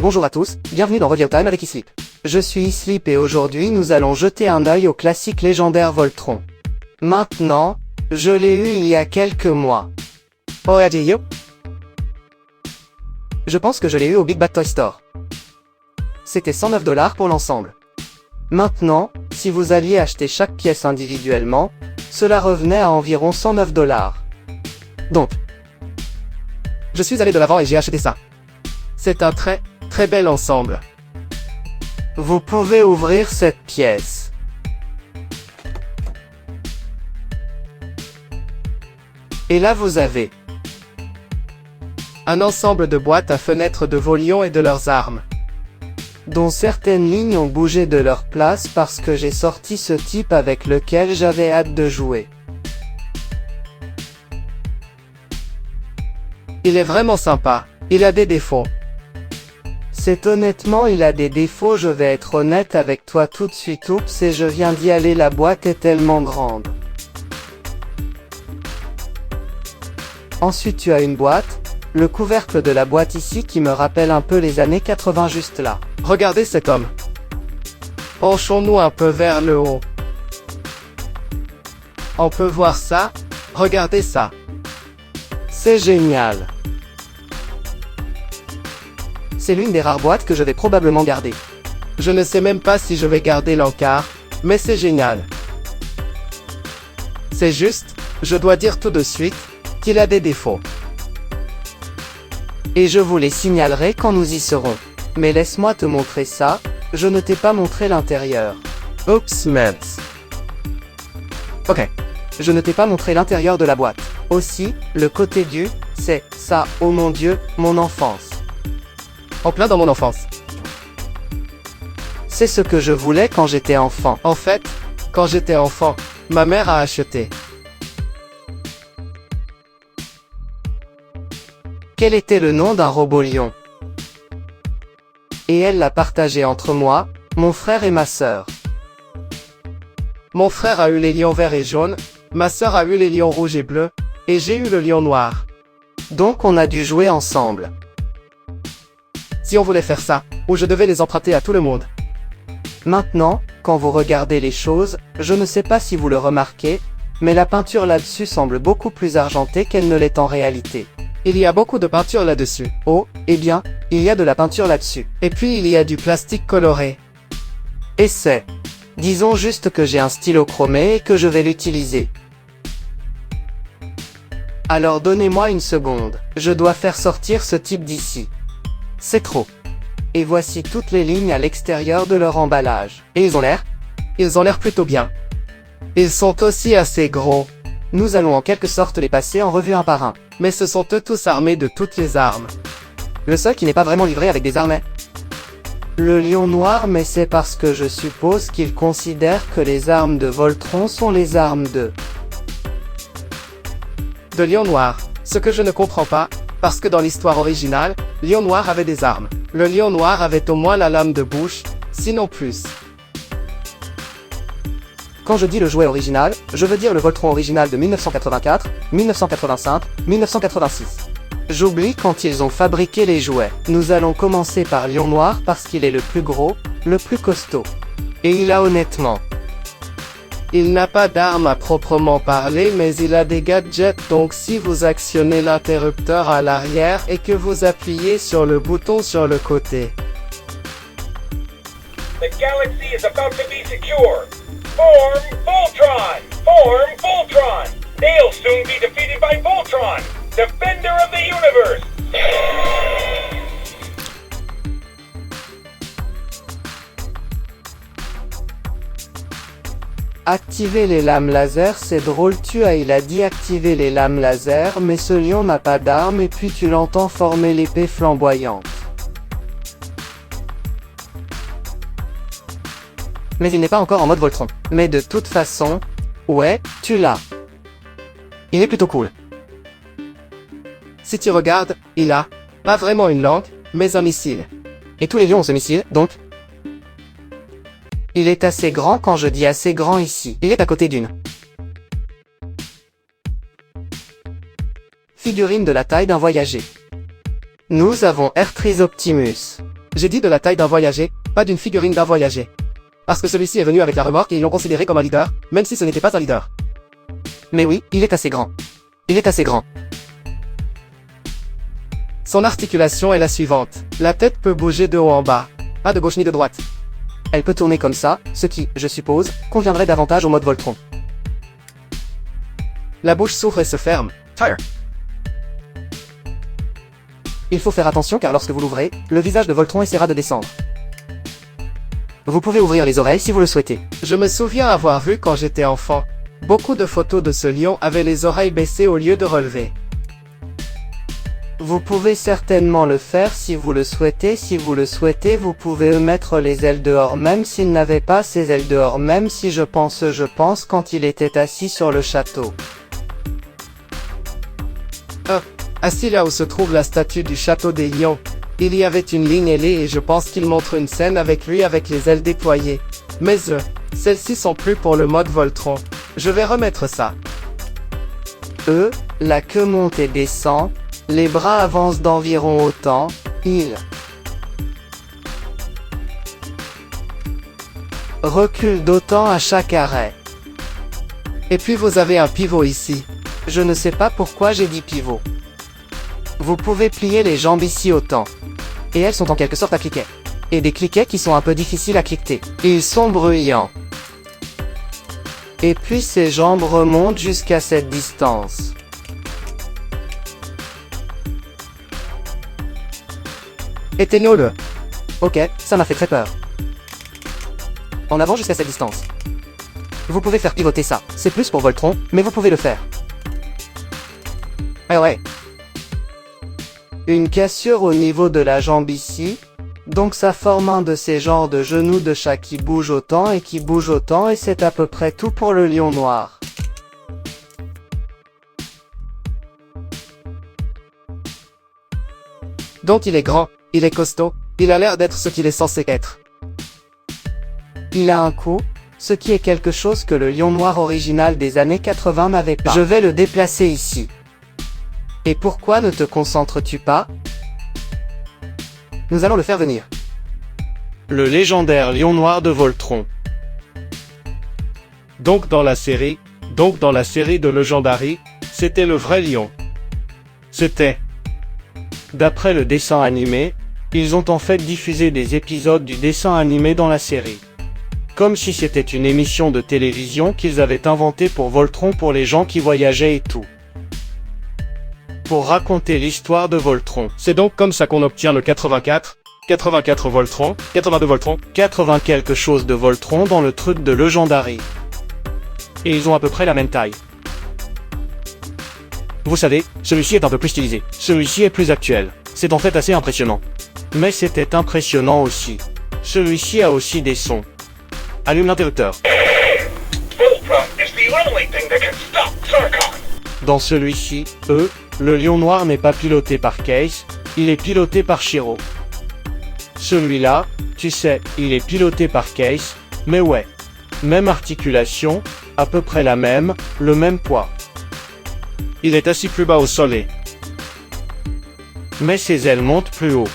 Bonjour à tous, bienvenue dans Review Time avec Sleep. Je suis Sleep et aujourd'hui nous allons jeter un œil au classique légendaire Voltron. Maintenant, je l'ai eu il y a quelques mois. Oh adieu. Je pense que je l'ai eu au Big Bad Toy Store. C'était 109 $ pour l'ensemble. Maintenant, si vous alliez acheter chaque pièce individuellement, cela revenait à environ 109 $. Donc, je suis allé de l'avant et j'ai acheté ça. C'est un très bel ensemble. Vous pouvez ouvrir cette pièce. Et là vous avez un ensemble de boîtes à fenêtres de vos lions et de leurs armes, dont certaines lignes ont bougé de leur place parce que j'ai sorti ce type avec lequel j'avais hâte de jouer. Il est vraiment sympa, il a des défauts. C'est honnêtement il a des défauts, je vais être honnête avec toi tout de suite. Oups, et je viens d'y aller, la boîte est tellement grande. Ensuite tu as une boîte, le couvercle de la boîte ici qui me rappelle un peu les années 80 juste là. Regardez cet homme. Penchons-nous un peu vers le haut. On peut voir ça, regardez ça. C'est génial. C'est l'une des rares boîtes que je vais probablement garder. Je ne sais même pas si je vais garder l'encart, mais c'est génial. C'est juste, je dois dire tout de suite, qu'il a des défauts. Et je vous les signalerai quand nous y serons. Mais laisse-moi te montrer ça, je ne t'ai pas montré l'intérieur. Oups, mince. Ok. Je ne t'ai pas montré l'intérieur de la boîte. Aussi, le côté du, c'est ça, oh mon Dieu, mon enfance. En plein dans mon enfance. C'est ce que je voulais quand j'étais enfant. En fait, quand j'étais enfant, ma mère a acheté. Quel était le nom d'un robot lion? Et elle l'a partagé entre moi, mon frère et ma sœur. Mon frère a eu les lions verts et jaunes, ma sœur a eu les lions rouges et bleus, et j'ai eu le lion noir. Donc on a dû jouer ensemble. Si on voulait faire ça, ou je devais les emprunter à tout le monde. Maintenant, quand vous regardez les choses, je ne sais pas si vous le remarquez, mais la peinture là-dessus semble beaucoup plus argentée qu'elle ne l'est en réalité. Il y a beaucoup de peinture là-dessus. Oh, eh bien, il y a de la peinture là-dessus. Et puis il y a du plastique coloré. Et c'est... Disons juste que j'ai un stylo chromé et que je vais l'utiliser. Alors donnez-moi une seconde, je dois faire sortir ce type d'ici. C'est trop. Et voici toutes les lignes à l'extérieur de leur emballage. Et ils ont l'air plutôt bien. Ils sont aussi assez gros. Nous allons en quelque sorte les passer en revue un par un. Mais ce sont eux tous armés de toutes les armes. Le seul qui n'est pas vraiment livré avec des armes est... le lion noir, mais c'est parce que je suppose qu'il considère que les armes de Voltron sont les armes de lion noir. Ce que je ne comprends pas, parce que dans l'histoire originale, Lion Noir avait des armes. Le lion noir avait au moins la lame de bouche, sinon plus. Quand je dis le jouet original, je veux dire le Voltron original de 1984, 1985, 1986. J'oublie quand ils ont fabriqué les jouets. Nous allons commencer par Lion Noir parce qu'il est le plus gros, le plus costaud. Et il a honnêtement... Il n'a pas d'arme à proprement parler, mais il a des gadgets, donc si vous actionnez l'interrupteur à l'arrière et que vous appuyez sur le bouton sur le côté. The galaxy is about to be secure. Form Voltron! Form Voltron! They'll soon be defeated by Voltron, defender of the universe! Activer les lames laser, c'est drôle, il a dit activer les lames laser, mais ce lion n'a pas d'arme et puis tu l'entends former l'épée flamboyante. Mais il n'est pas encore en mode Voltron. Mais de toute façon, ouais, tu l'as. Il est plutôt cool. Si tu regardes, il a, pas vraiment une langue, mais un missile. Et tous les lions ont ce missile, donc... Il est assez grand, quand je dis assez grand ici. Il est à côté d'une figurine de la taille d'un voyager. Nous avons Ertries Optimus. J'ai dit de la taille d'un voyager, pas d'une figurine d'un voyager. Parce que celui-ci est venu avec la remorque et ils l'ont considéré comme un leader, même si ce n'était pas un leader. Mais oui, il est assez grand. Il est assez grand. Son articulation est la suivante. La tête peut bouger de haut en bas, pas de gauche ni de droite. Elle peut tourner comme ça, ce qui, je suppose, conviendrait davantage au mode Voltron. La bouche s'ouvre et se ferme. Tire. Il faut faire attention car lorsque vous l'ouvrez, le visage de Voltron essaiera de descendre. Vous pouvez ouvrir les oreilles si vous le souhaitez. Je me souviens avoir vu quand j'étais enfant. Beaucoup de photos de ce lion avaient les oreilles baissées au lieu de relevées. Vous pouvez certainement le faire si vous le souhaitez. Si vous le souhaitez, vous pouvez mettre les ailes dehors même s'il n'avait pas ses ailes dehors. Même si je pense quand il était assis sur le château. Assis là où se trouve la statue du château des lions. Il y avait une ligne ailée et je pense qu'il montre une scène avec lui avec les ailes déployées. Mais celles-ci sont plus pour le mode Voltron. Je vais remettre ça. La queue monte et descend. Les bras avancent d'environ autant, il recule d'autant à chaque arrêt. Et puis vous avez un pivot ici. Je ne sais pas pourquoi j'ai dit pivot. Vous pouvez plier les jambes ici autant. Et elles sont en quelque sorte à cliquet. Et des cliquets qui sont un peu difficiles à cliqueter. Ils sont bruyants. Et puis ses jambes remontent jusqu'à cette distance. Éteignons-le. Ok, ça m'a fait très peur. En avant jusqu'à cette distance. Vous pouvez faire pivoter ça. C'est plus pour Voltron, mais vous pouvez le faire. Ah ouais. Une cassure au niveau de la jambe ici. Donc ça forme un de ces genres de genoux de chat qui bouge autant et qui bouge autant et c'est à peu près tout pour le lion noir. Donc il est grand. Il est costaud, il a l'air d'être ce qu'il est censé être. Il a un cou, ce qui est quelque chose que le lion noir original des années 80 n'avait pas. Je vais le déplacer ici. Et pourquoi ne te concentres-tu pas? Nous allons le faire venir. Le légendaire lion noir de Voltron. Donc dans la série de Legendary, c'était le vrai lion. C'était... D'après le dessin animé, ils ont en fait diffusé des épisodes du dessin animé dans la série. Comme si c'était une émission de télévision qu'ils avaient inventée pour Voltron pour les gens qui voyageaient et tout. Pour raconter l'histoire de Voltron. C'est donc comme ça qu'on obtient le 84 Voltron, 82 Voltron, 80 quelque chose de Voltron dans le truc de Legendary. Et ils ont à peu près la même taille. Vous savez, celui-ci est un peu plus stylisé. Celui-ci est plus actuel. C'est en fait assez impressionnant. Mais c'était impressionnant aussi. Celui-ci a aussi des sons. Allume l'interrupteur. Dans celui-ci, le lion noir n'est pas piloté par Case, il est piloté par Shiro. Celui-là, tu sais, il est piloté par Case, mais ouais. Même articulation, à peu près la même, le même poids. Il est assis plus bas au sol. Mais ses ailes montent plus haut.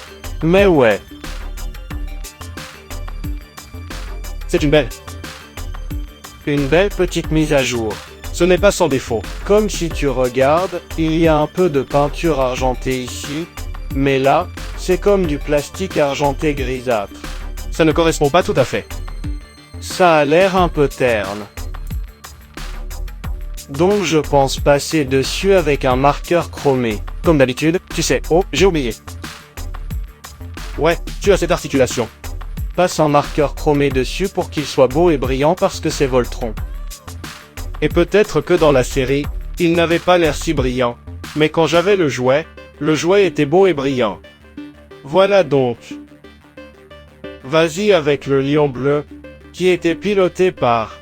Mais ouais. C'est une belle petite mise à jour. Ce n'est pas sans défaut. Comme si tu regardes, il y a un peu de peinture argentée ici. Mais là, c'est comme du plastique argenté grisâtre. Ça ne correspond pas tout à fait. Ça a l'air un peu terne. Donc je pense passer dessus avec un marqueur chromé. Comme d'habitude, tu sais, oh, j'ai oublié. Ouais, tu as cette articulation. Passe un marqueur chromé dessus pour qu'il soit beau et brillant parce que c'est Voltron. Et peut-être que dans la série, il n'avait pas l'air si brillant. Mais quand j'avais le jouet était beau et brillant. Voilà donc. Vas-y avec le lion bleu, qui était piloté par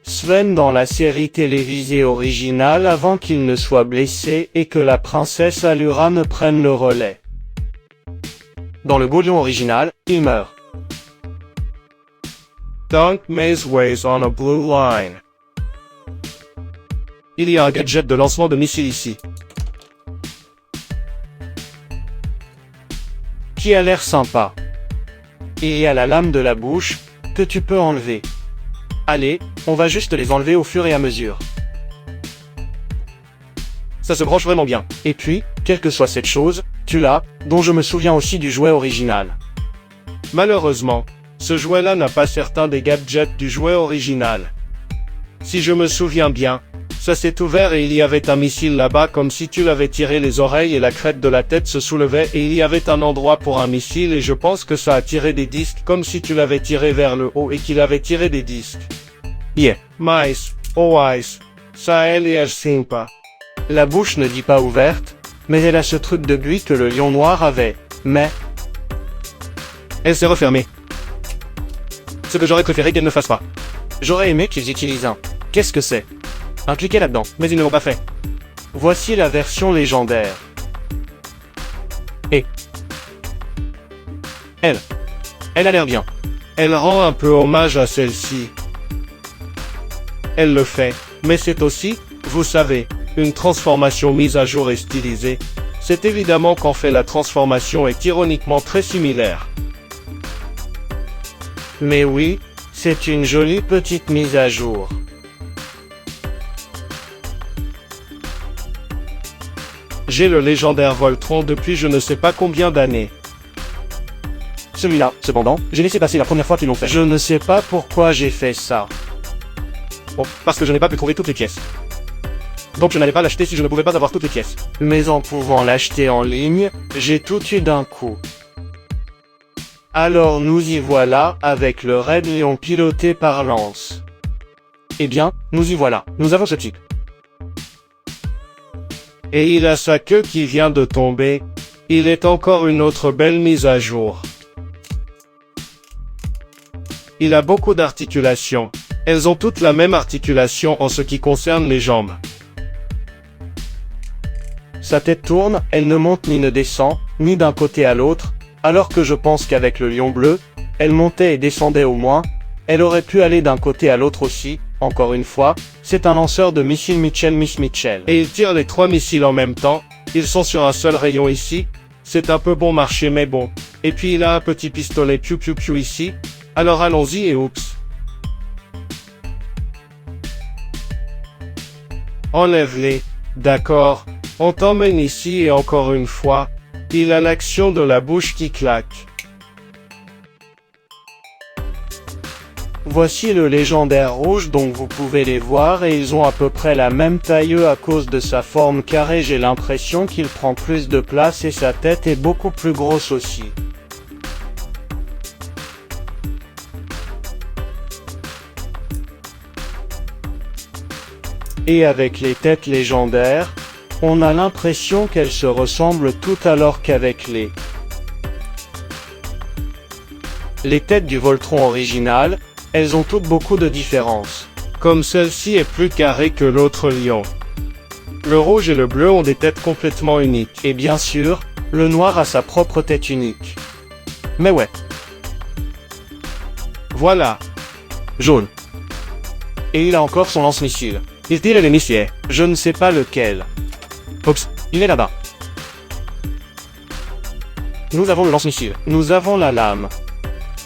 Sven dans la série télévisée originale avant qu'il ne soit blessé et que la princesse Allura ne prenne le relais. Dans le beau lion original, il meurt. Dunk Maze Ways on a Blue Line. Il y a un gadget de lancement de missile ici. qui a l'air sympa. Et il y a la lame de la bouche, que tu peux enlever. Allez, on va juste les enlever au fur et à mesure. Ça se branche vraiment bien. Et puis, quelle que soit cette chose, tu l'as, dont je me souviens aussi du jouet original. Malheureusement, ce jouet-là n'a pas certains des gadgets du jouet original. Si je me souviens bien, ça s'est ouvert et il y avait un missile là-bas comme si tu l'avais tiré les oreilles et la crête de la tête se soulevait et il y avait un endroit pour un missile et je pense que ça a tiré des disques comme si tu l'avais tiré vers le haut et qu'il avait tiré des disques. Yeah, mais, oh ice, ça elle est sympa. La bouche ne dit pas ouverte, mais elle a ce truc de buis que le lion noir avait, mais... Elle s'est refermée. Ce que j'aurais préféré qu'elle ne fasse pas. J'aurais aimé qu'ils utilisent un... Qu'est-ce que c'est? Un cliquet là-dedans, mais ils ne l'ont pas fait. Voici la version légendaire. Et... Elle a l'air bien. Elle rend un peu hommage à celle-ci. Elle le fait, mais c'est aussi, vous savez, une transformation mise à jour et stylisée. C'est évidemment qu'en fait la transformation est ironiquement très similaire. Mais oui, c'est une jolie petite mise à jour. J'ai le légendaire Voltron depuis je ne sais pas combien d'années. Celui-là, cependant, j'ai laissé passer la première fois qu'ils l'ont fait. Je ne sais pas pourquoi j'ai fait ça. Bon, parce que je n'ai pas pu trouver toutes les pièces. Donc je n'allais pas l'acheter si je ne pouvais pas avoir toutes les pièces. Mais en pouvant l'acheter en ligne, j'ai tout eu d'un coup. Alors nous y voilà, avec le Red Lion piloté par Lance. Eh bien, nous y voilà, nous avons ce type. Et il a sa queue qui vient de tomber. Il est encore une autre belle mise à jour. Il a beaucoup d'articulations. Elles ont toutes la même articulation en ce qui concerne les jambes. Sa tête tourne, elle ne monte ni ne descend, ni d'un côté à l'autre, alors que je pense qu'avec le lion bleu, elle montait et descendait au moins, elle aurait pu aller d'un côté à l'autre aussi. Encore une fois, c'est un lanceur de missiles Mitchell. Et il tire les 3 missiles en même temps, ils sont sur un seul rayon ici, c'est un peu bon marché mais bon. Et puis il a un petit pistolet piou ici, alors allons-y et oups. Enlève-les, d'accord, on t'emmène ici et encore une fois, il a l'action de la bouche qui claque. Voici le légendaire rouge donc vous pouvez les voir et ils ont à peu près la même taille à cause de sa forme carrée. J'ai l'impression qu'il prend plus de place et sa tête est beaucoup plus grosse aussi. Et avec les têtes légendaires, on a l'impression qu'elles se ressemblent toutes alors qu'avec les têtes du Voltron original, elles ont toutes beaucoup de différences. Comme celle-ci est plus carrée que l'autre lion. Le rouge et le bleu ont des têtes complètement uniques. Et bien sûr, le noir a sa propre tête unique. Mais ouais. Voilà. Jaune. Et il a encore son lance-missile. Il tire les missiles. Je ne sais pas lequel. Oups, il est là-bas. Nous avons le lance-missile. Nous avons la lame.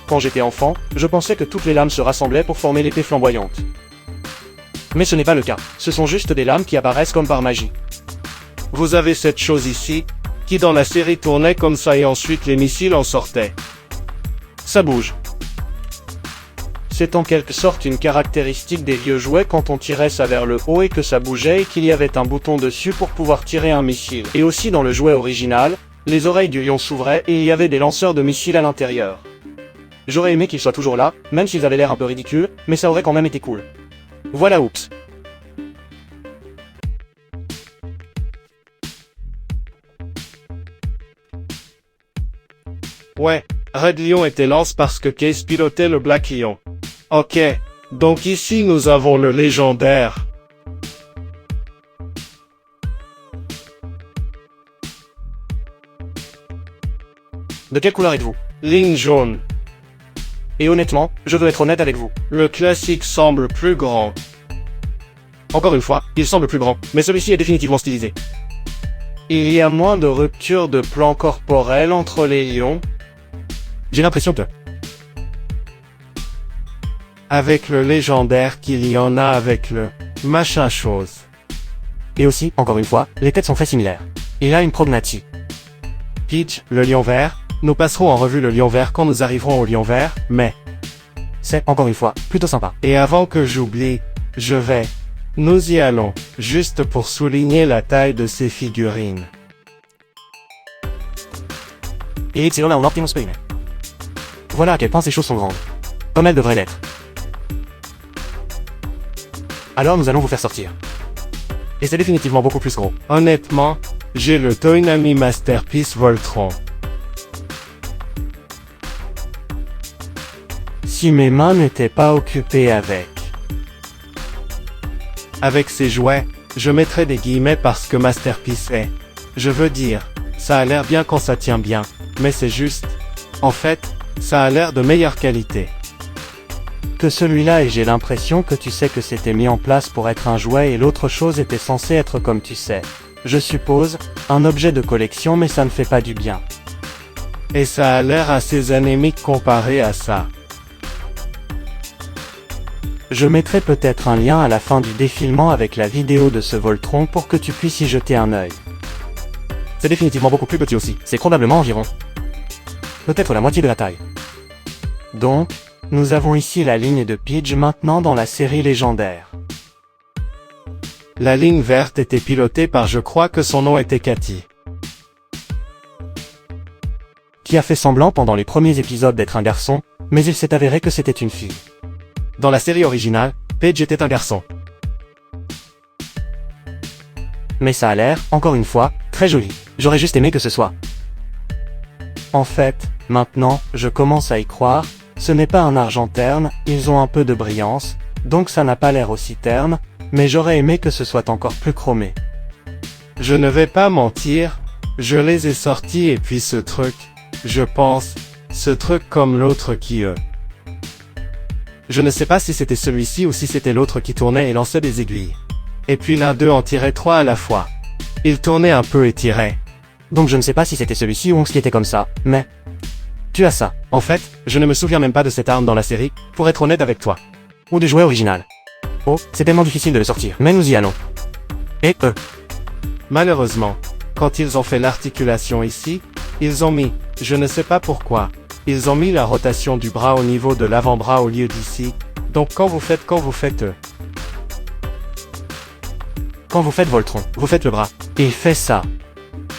Quand j'étais enfant, je pensais que toutes les lames se rassemblaient pour former l'épée flamboyante. Mais ce n'est pas le cas, ce sont juste des lames qui apparaissent comme par magie. Vous avez cette chose ici, qui dans la série tournait comme ça et ensuite les missiles en sortaient. Ça bouge. C'est en quelque sorte une caractéristique des vieux jouets quand on tirait ça vers le haut et que ça bougeait et qu'il y avait un bouton dessus pour pouvoir tirer un missile. Et aussi dans le jouet original, les oreilles du lion s'ouvraient et il y avait des lanceurs de missiles à l'intérieur. J'aurais aimé qu'ils soient toujours là, même s'ils avaient l'air un peu ridicules, mais ça aurait quand même été cool. Voilà oups. Ouais, Red Lion était lance parce que Case pilotait le Black Lion. Ok, donc ici nous avons le légendaire. De quelle couleur êtes-vous? Ligne jaune. Et honnêtement, je veux être honnête avec vous. Le classique semble plus grand. Encore une fois, il semble plus grand, mais celui-ci est définitivement stylisé. Il y a moins de rupture de plan corporel entre les lions. J'ai l'impression que... Avec le légendaire qu'il y en a avec le... machin chose. Et aussi, encore une fois, les têtes sont très similaires. Il a une prognathie. Peach, le lion vert. Nous passerons en revue le lion vert quand nous arriverons au lion vert, mais... C'est, encore une fois, plutôt sympa. Et avant que j'oublie, je vais... Nous y allons, juste pour souligner la taille de ces figurines. Et c'est là un Optimus Prime. Voilà à quel point ces choses sont grandes. Comme elles devraient l'être. Alors nous allons vous faire sortir. Et c'est définitivement beaucoup plus gros. Honnêtement, j'ai le Toynami Masterpiece Voltron. Si mes mains n'étaient pas occupées avec ces jouets, je mettrais des guillemets parce que Masterpiece est... Je veux dire, ça a l'air bien quand ça tient bien, mais c'est juste... En fait, ça a l'air de meilleure qualité. Que celui-là et j'ai l'impression que tu sais que c'était mis en place pour être un jouet et l'autre chose était censée être comme tu sais. Je suppose, un objet de collection mais ça ne fait pas du bien. Et ça a l'air assez anémique comparé à ça. Je mettrai peut-être un lien à la fin du défilement avec la vidéo de ce Voltron pour que tu puisses y jeter un œil. C'est définitivement beaucoup plus petit aussi. C'est probablement environ... peut-être la moitié de la taille. Donc, nous avons ici la ligne de Peach maintenant dans la série légendaire. La ligne verte était pilotée par je crois que son nom était Cathy. Qui a fait semblant pendant les premiers épisodes d'être un garçon, mais il s'est avéré que c'était une fille. Dans la série originale, Paige était un garçon. Mais ça a l'air, encore une fois, très joli. J'aurais juste aimé que ce soit. En fait, maintenant, je commence à y croire, ce n'est pas un argent terne, ils ont un peu de brillance, donc ça n'a pas l'air aussi terne, mais j'aurais aimé que ce soit encore plus chromé. Je ne vais pas mentir, je les ai sortis et puis ce truc, je pense, ce truc comme l'autre qui Je ne sais pas si c'était celui-ci ou si c'était l'autre qui tournait et lançait des aiguilles. Et puis l'un d'eux en tirait 3 à la fois. Il tournait un peu et tirait. Donc je ne sais pas si c'était celui-ci ou ce qui était comme ça, mais... Tu as ça. En fait, je ne me souviens même pas de cette arme dans la série, pour être honnête avec toi. Ou du jouet original. Oh, c'est tellement difficile de le sortir, mais nous y allons. Et eux. Malheureusement, quand ils ont fait l'articulation ici, ils ont mis, je ne sais pas pourquoi, ils ont mis la rotation du bras au niveau de l'avant-bras au lieu d'ici, donc quand vous faites Quand vous faites Voltron, vous faites le bras. Il fait ça.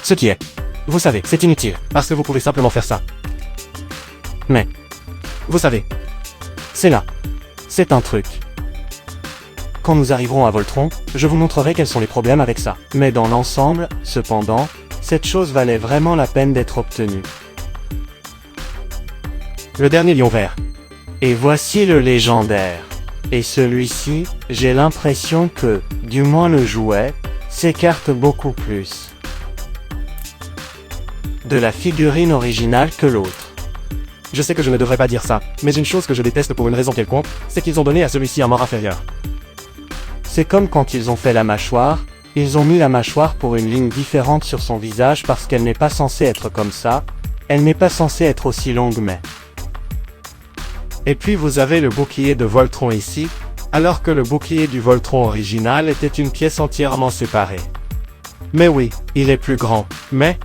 Ce qui est. Vous savez, c'est inutile. Parce que vous pouvez simplement faire ça. Mais. Vous savez. C'est là. C'est un truc. Quand nous arriverons à Voltron, je vous montrerai quels sont les problèmes avec ça. Mais dans l'ensemble, cependant, cette chose valait vraiment la peine d'être obtenue. Le dernier lion vert. Et voici le légendaire. Et celui-ci, j'ai l'impression que, du moins le jouet, s'écarte beaucoup plus de la figurine originale que l'autre. Je sais que je ne devrais pas dire ça, mais une chose que je déteste pour une raison quelconque, c'est qu'ils ont donné à celui-ci un mort inférieur. C'est comme quand ils ont fait la mâchoire, ils ont mis la mâchoire pour une ligne différente sur son visage parce qu'elle n'est pas censée être comme ça, elle n'est pas censée être aussi longue mais... Et puis vous avez le bouclier de Voltron ici, alors que le bouclier du Voltron original était une pièce entièrement séparée. Mais oui, il est plus grand, mais...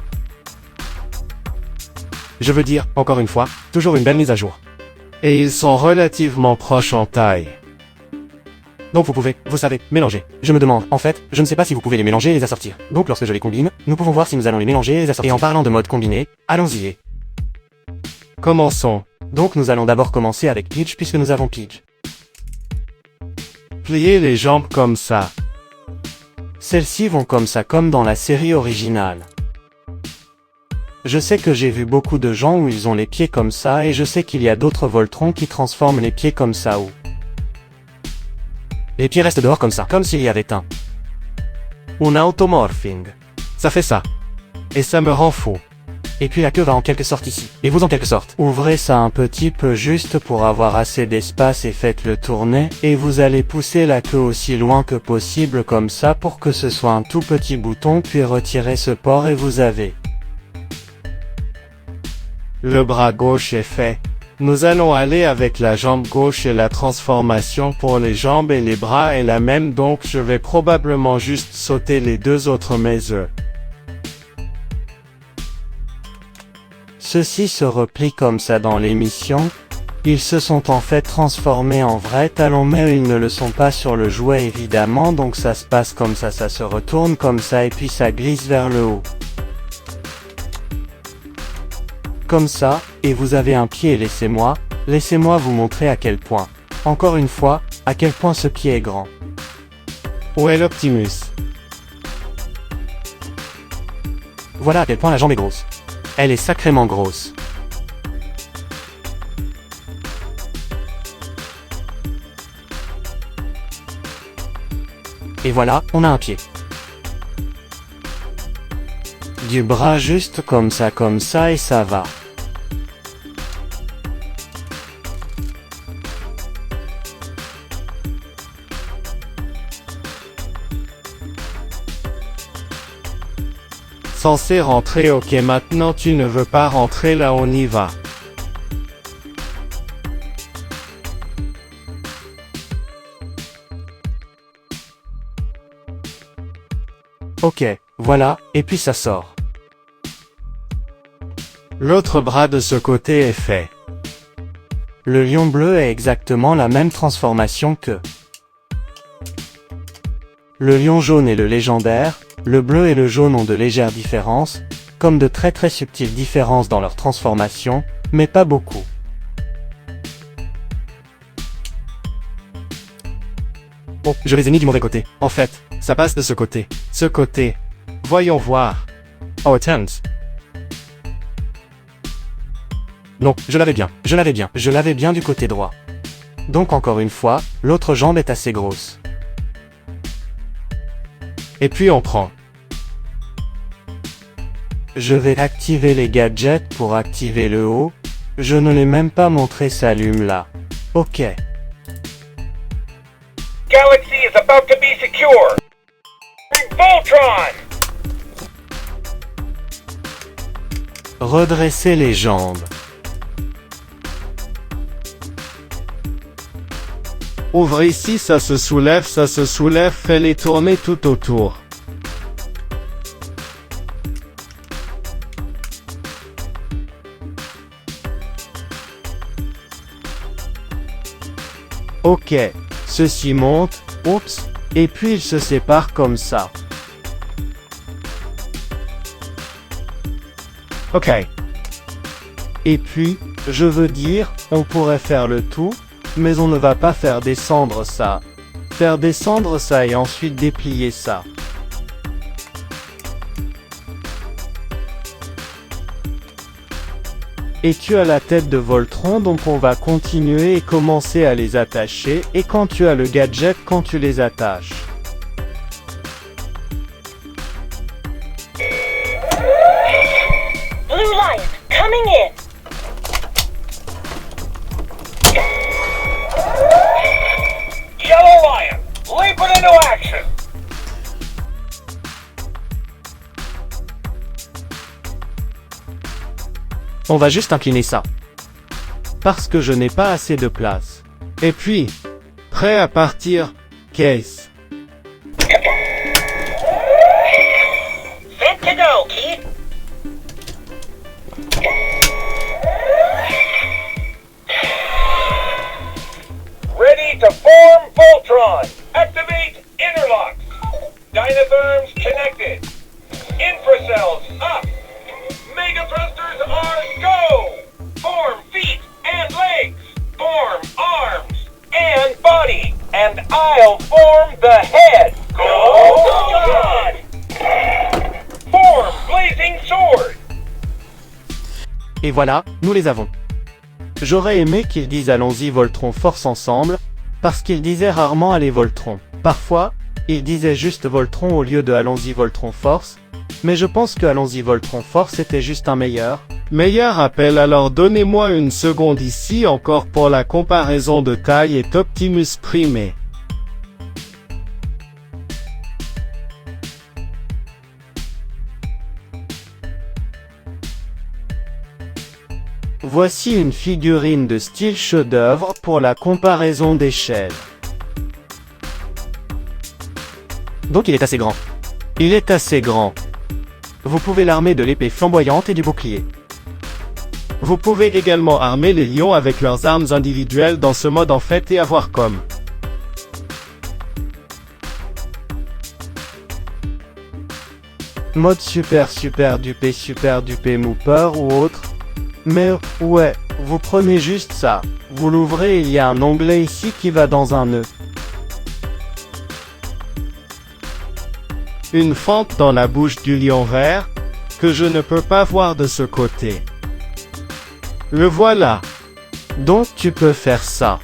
Je veux dire, encore une fois, toujours une belle mise à jour. Et ils sont relativement proches en taille. Donc vous pouvez, vous savez, mélanger. Je me demande, en fait, je ne sais pas si vous pouvez les mélanger et les assortir. Donc lorsque je les combine, nous pouvons voir si nous allons les mélanger et les assortir. Et en parlant de mode combiné, allons-y. Commençons. Donc nous allons d'abord commencer avec Peach puisque nous avons Peach. Pliez les jambes comme ça. Celles-ci vont comme ça comme dans la série originale. Je sais que j'ai vu beaucoup de gens où ils ont les pieds comme ça et je sais qu'il y a d'autres Voltrons qui transforment les pieds comme ça où les pieds restent dehors comme ça, comme s'il y avait un automorphing. Ça fait ça. Et ça me rend fou. Et puis la queue va en quelque sorte ici. Et vous en quelque sorte. Ouvrez ça un petit peu juste pour avoir assez d'espace et faites-le tourner. Et vous allez pousser la queue aussi loin que possible comme ça pour que ce soit un tout petit bouton, puis retirez ce port et vous avez. Le bras gauche est fait. Nous allons aller avec la jambe gauche et la transformation pour les jambes et les bras est la même, donc je vais probablement juste sauter les deux autres mesures. Ceux-ci se replient comme ça dans l'émission. Ils se sont en fait transformés en vrais talons, mais ils ne le sont pas sur le jouet évidemment, donc ça se passe comme ça se retourne comme ça et puis ça glisse vers le haut. Comme ça, et vous avez un pied, laissez-moi vous montrer à quel point. Encore une fois, à quel point ce pied est grand. Où est l'Optimus? Voilà à quel point la jambe est grosse. Elle est sacrément grosse. Et voilà, on a un pied. Du bras juste comme ça et ça va. Censé rentrer, ok, maintenant tu ne veux pas rentrer, là on y va. Ok, voilà, et puis ça sort. L'autre bras de ce côté est fait. Le lion bleu est exactement la même transformation que le lion jaune et le légendaire. Le bleu et le jaune ont de légères différences, comme de très subtiles différences dans leur transformation, mais pas beaucoup. Oh, je les ai mis du mauvais côté. En fait, ça passe de ce côté. Ce côté. Voyons voir. Oh, tense. Non, je l'avais bien du côté droit. Donc encore une fois, l'autre jambe est assez grosse. Et puis on prend. Je vais activer les gadgets pour activer le haut. Je ne l'ai même pas montré, s'allume là. Ok. Galaxy is about to be secure. Voltron! Redressez les jambes. Ouvre ici, ça se soulève, fais-les tourner tout autour. Ok, ceci monte, oups, et puis il se sépare comme ça. Ok. Et puis, je veux dire, on pourrait faire le tout, mais on ne va pas faire descendre ça. Faire descendre ça et ensuite déplier ça. Et tu as la tête de Voltron, donc on va continuer et commencer à les attacher, et quand tu as le gadget, quand tu les attaches. Blue light coming in. Yellow Lion, leaping into action! On va juste incliner ça. Parce que je n'ai pas assez de place. Et puis, prêt à partir, Case. Set to go, Keith. Ready to form Voltron! Activate interlocks! Dynatherms connected! Infracells up! Mega thrusters are go! Form feet and legs! Form arms and body! And I'll form the head! Go Voltron! Form blazing sword! Et voilà, nous les avons. J'aurais aimé qu'ils disent allons-y Voltron Force ensemble, parce qu'ils disaient rarement allez Voltron. Parfois, ils disaient juste Voltron au lieu de allons-y Voltron Force, Mais je pense que Allons-y Voltron Force était juste un meilleur. Meilleur appel, alors donnez-moi une seconde ici encore pour la comparaison de taille et Optimus Prime. Voici une figurine de style chef-d'œuvre pour la comparaison d'échelle. Donc il est assez grand. Il est assez grand. Vous pouvez l'armer de l'épée flamboyante et du bouclier. Vous pouvez également armer les lions avec leurs armes individuelles dans ce mode en fait et avoir comme mode super dupé Mooper ou autre. Mais ouais, vous prenez juste ça. Vous l'ouvrez et il y a un onglet ici qui va dans un nœud. une fente dans la bouche du lion vert, que je ne peux pas voir de ce côté. Le voilà. Donc tu peux faire ça.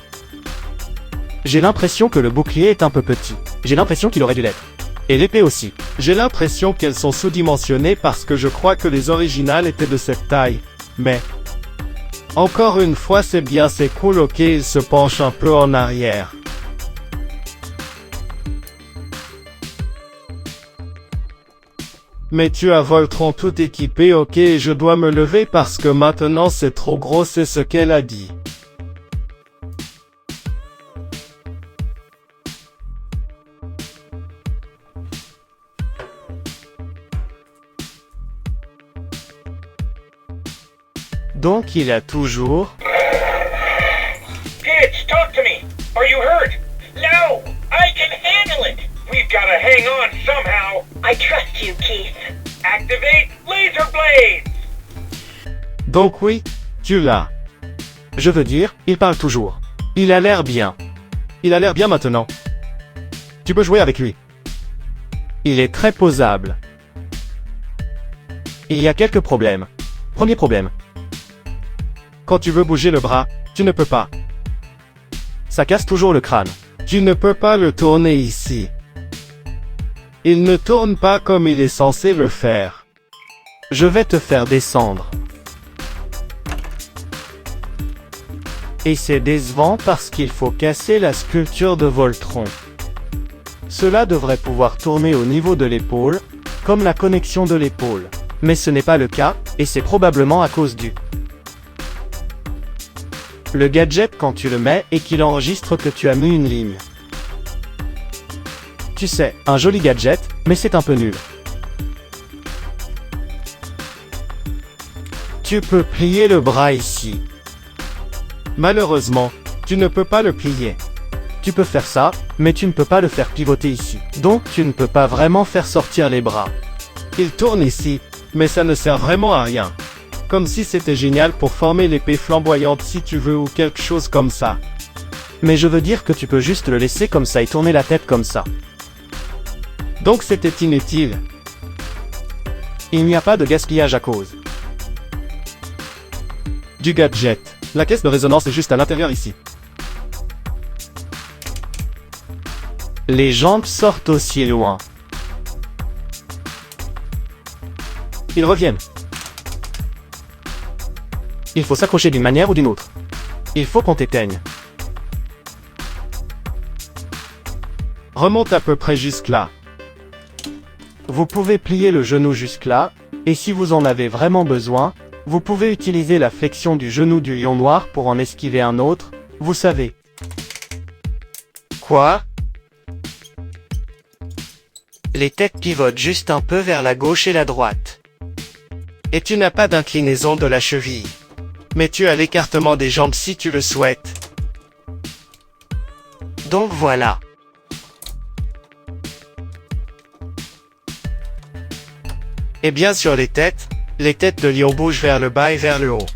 J'ai l'impression que le bouclier est un peu petit. J'ai l'impression qu'il aurait dû l'être. Et l'épée aussi. J'ai l'impression qu'elles sont sous-dimensionnées parce que je crois que les originales étaient de cette taille. Mais encore une fois c'est bien, c'est cool. Ok, il se penche un peu en arrière. Mais tu as Voltron tout équipé. Ok, je dois me lever parce que maintenant c'est trop gros, c'est ce qu'elle a dit. Donc il a toujours... Kids, talk to me. Are you hurt? No, I can handle it. We've got to hang on somehow. I trust you, Keith. Activate laser blades. Donc oui, tu l'as. Je veux dire, il parle toujours. Il a l'air bien. Il a l'air bien maintenant. Tu peux jouer avec lui. Il est très posable. Il y a quelques problèmes. Premier problème. Quand tu veux bouger le bras, tu ne peux pas. Ça casse toujours le crâne. Tu ne peux pas le tourner ici. Il ne tourne pas comme il est censé le faire. Je vais te faire descendre. Et c'est décevant parce qu'il faut casser la sculpture de Voltron. Cela devrait pouvoir tourner au niveau de l'épaule, comme la connexion de l'épaule. Mais ce n'est pas le cas, et c'est probablement à cause du... le gadget quand tu le mets et qu'il enregistre que tu as mis une ligne. Tu sais, un joli gadget, mais c'est un peu nul. Tu peux plier le bras ici. Malheureusement, tu ne peux pas le plier. Tu peux faire ça, mais tu ne peux pas le faire pivoter ici. Donc tu ne peux pas vraiment faire sortir les bras. Il tourne ici, mais ça ne sert vraiment à rien. Comme si c'était génial pour former l'épée flamboyante si tu veux ou quelque chose comme ça. Mais je veux dire que tu peux juste le laisser comme ça et tourner la tête comme ça. Donc c'était inutile. Il n'y a pas de gaspillage à cause du gadget. La caisse de résonance est juste à l'intérieur ici. Les jambes sortent aussi loin. Ils reviennent. Il faut s'accrocher d'une manière ou d'une autre. Il faut qu'on t'éteigne. Remonte à peu près jusque là. Vous pouvez plier le genou jusque là, et si vous en avez vraiment besoin, vous pouvez utiliser la flexion du genou du lion noir pour en esquiver un autre, vous savez. Quoi? Les têtes pivotent juste un peu vers la gauche et la droite. Et tu n'as pas d'inclinaison de la cheville. Mais tu as l'écartement des jambes si tu le souhaites. Donc voilà. Et bien sur les têtes de lion bougent vers le bas et vers le haut.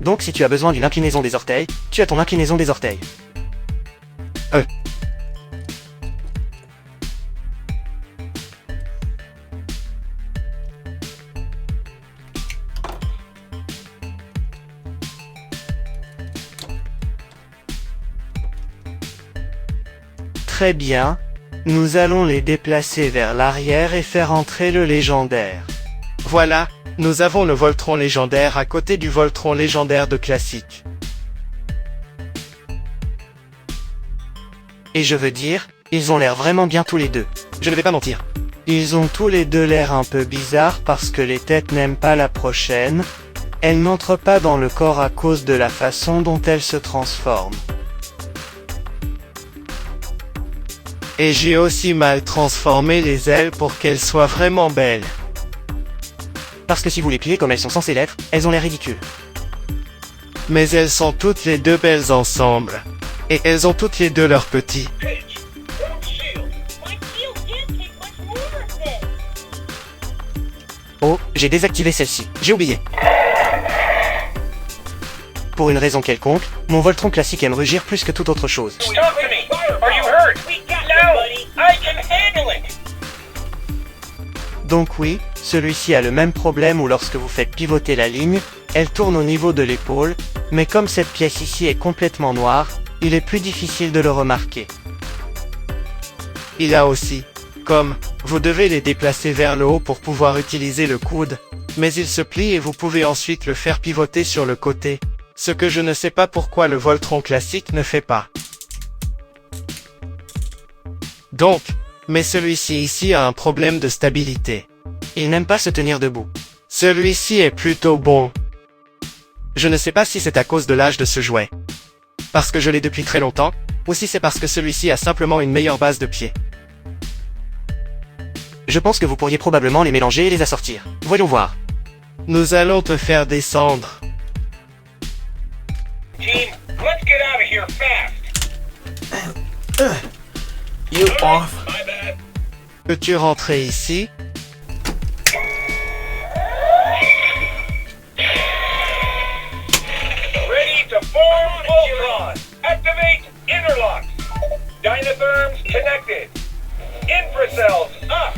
Donc si tu as besoin d'une inclinaison des orteils, tu as ton inclinaison des orteils. Très bien. Nous allons les déplacer vers l'arrière et faire entrer le légendaire. Voilà, nous avons le Voltron légendaire à côté du Voltron légendaire de classique. Et je veux dire, ils ont l'air vraiment bien tous les deux. Je ne vais pas mentir. Ils ont tous les deux l'air un peu bizarres parce que les têtes n'aiment pas la prochaine. Elle n'entre pas dans le corps à cause de la façon dont elle se transforme. Et j'ai aussi mal transformé les ailes pour qu'elles soient vraiment belles. Parce que si vous les pliez comme elles sont censées l'être, elles ont l'air ridicules. Mais elles sont toutes les deux belles ensemble. Et elles ont toutes les deux leurs petits. Pitch. Form shield. My shield can take much more of this. Oh, j'ai désactivé celle-ci. J'ai oublié. Pour une raison quelconque, mon Voltron classique aime rugir plus que toute autre chose. Talk to me. Are you hurt? We got No, you, buddy. I can handle it. Donc oui, celui-ci a le même problème où lorsque vous faites pivoter la ligne, elle tourne au niveau de l'épaule, mais comme cette pièce ici est complètement noire, il est plus difficile de le remarquer. Il a aussi, comme, vous devez les déplacer vers le haut pour pouvoir utiliser le coude, mais il se plie et vous pouvez ensuite le faire pivoter sur le côté, ce que je ne sais pas pourquoi le Voltron classique ne fait pas. Donc, mais celui-ci ici a un problème de stabilité. Il n'aime pas se tenir debout. Celui-ci est plutôt bon. Je ne sais pas si c'est à cause de l'âge de ce jouet, parce que je l'ai depuis très longtemps, ou si c'est parce que celui-ci a simplement une meilleure base de pied. Je pense que vous pourriez probablement les mélanger et les assortir. Voyons voir. Nous allons te faire descendre. Team, let's get out of here fast. You off? My bad. Peux-tu rentrer ici? Ready to form Voltron. Activate interlocks. Dynatherms connected. Infracells up.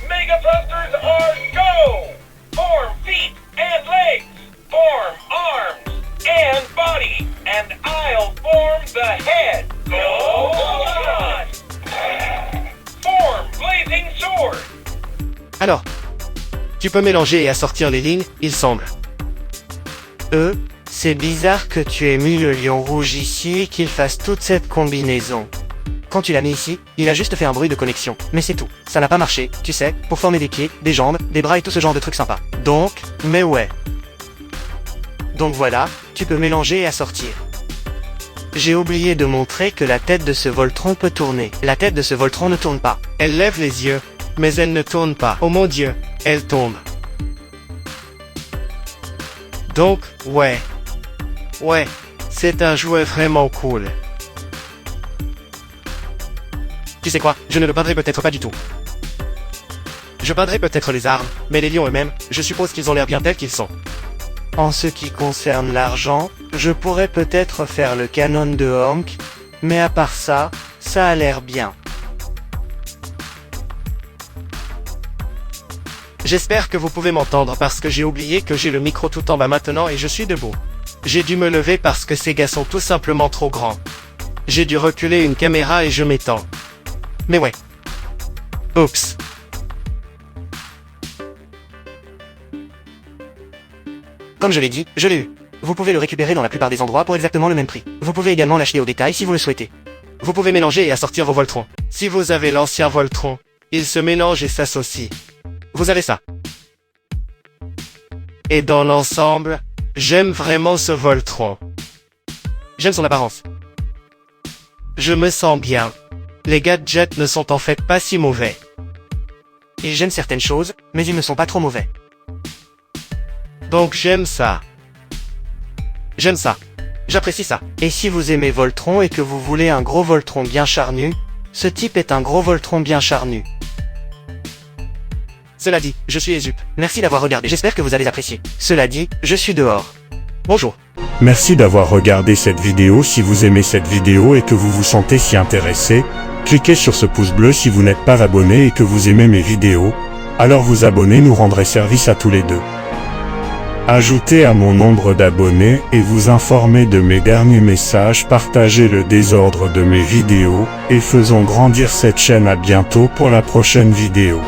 Mega thrusters are go. Form feet and legs. Form arms and body. And I'll form the head. Go Voltron. Form blazing sword. Alors, tu peux mélanger et assortir les lignes, il semble. C'est bizarre que tu aies mis le lion rouge ici et qu'il fasse toute cette combinaison. Quand tu l'as mis ici, il a juste fait un bruit de connexion. Mais c'est tout. Ça n'a pas marché, tu sais, pour former des pieds, des jambes, des bras et tout ce genre de trucs sympas. Donc, mais ouais. Donc voilà, tu peux mélanger et assortir. J'ai oublié de montrer que la tête de ce Voltron peut tourner. La tête de ce Voltron ne tourne pas. Elle lève les yeux, mais elle ne tourne pas. Oh mon Dieu, elle tombe. Donc, ouais. Ouais, c'est un jouet vraiment cool. Tu sais quoi, je ne le peindrai peut-être pas du tout. Je peindrai peut-être les armes, mais les lions eux-mêmes, je suppose qu'ils ont l'air bien tels qu'ils sont. En ce qui concerne l'argent, je pourrais peut-être faire le canon de Honk, mais à part ça, ça a l'air bien. J'espère que vous pouvez m'entendre parce que j'ai oublié que j'ai le micro tout en bas maintenant et je suis debout. J'ai dû me lever parce que ces gars sont tout simplement trop grands. J'ai dû reculer une caméra et je m'étends. Mais ouais. Oups. Comme je l'ai dit, je l'ai eu. Vous pouvez le récupérer dans la plupart des endroits pour exactement le même prix. Vous pouvez également l'acheter au détail si vous le souhaitez. Vous pouvez mélanger et assortir vos Voltrons. Si vous avez l'ancien Voltron, il se mélange et s'associe. Vous avez ça. Et dans l'ensemble, j'aime vraiment ce Voltron. J'aime son apparence. Je me sens bien. Les gadgets ne sont en fait pas si mauvais. Et j'aime certaines choses, mais ils ne sont pas trop mauvais. Donc j'aime ça. J'aime ça. J'apprécie ça. Et si vous aimez Voltron et que vous voulez un gros Voltron bien charnu, ce type est un gros Voltron bien charnu. Cela dit, je suis Ezup. Merci d'avoir regardé, j'espère que vous allez apprécier. Cela dit, je suis dehors. Bonjour. Merci d'avoir regardé cette vidéo. Si vous aimez cette vidéo et que vous vous sentez si intéressé, cliquez sur ce pouce bleu si vous n'êtes pas abonné et que vous aimez mes vidéos. Alors vous abonner nous rendrait service à tous les deux. ajouter à mon nombre d'abonnés et vous informer de mes derniers messages, partagez le désordre de mes vidéos, et faisons grandir cette chaîne. À bientôt pour la prochaine vidéo.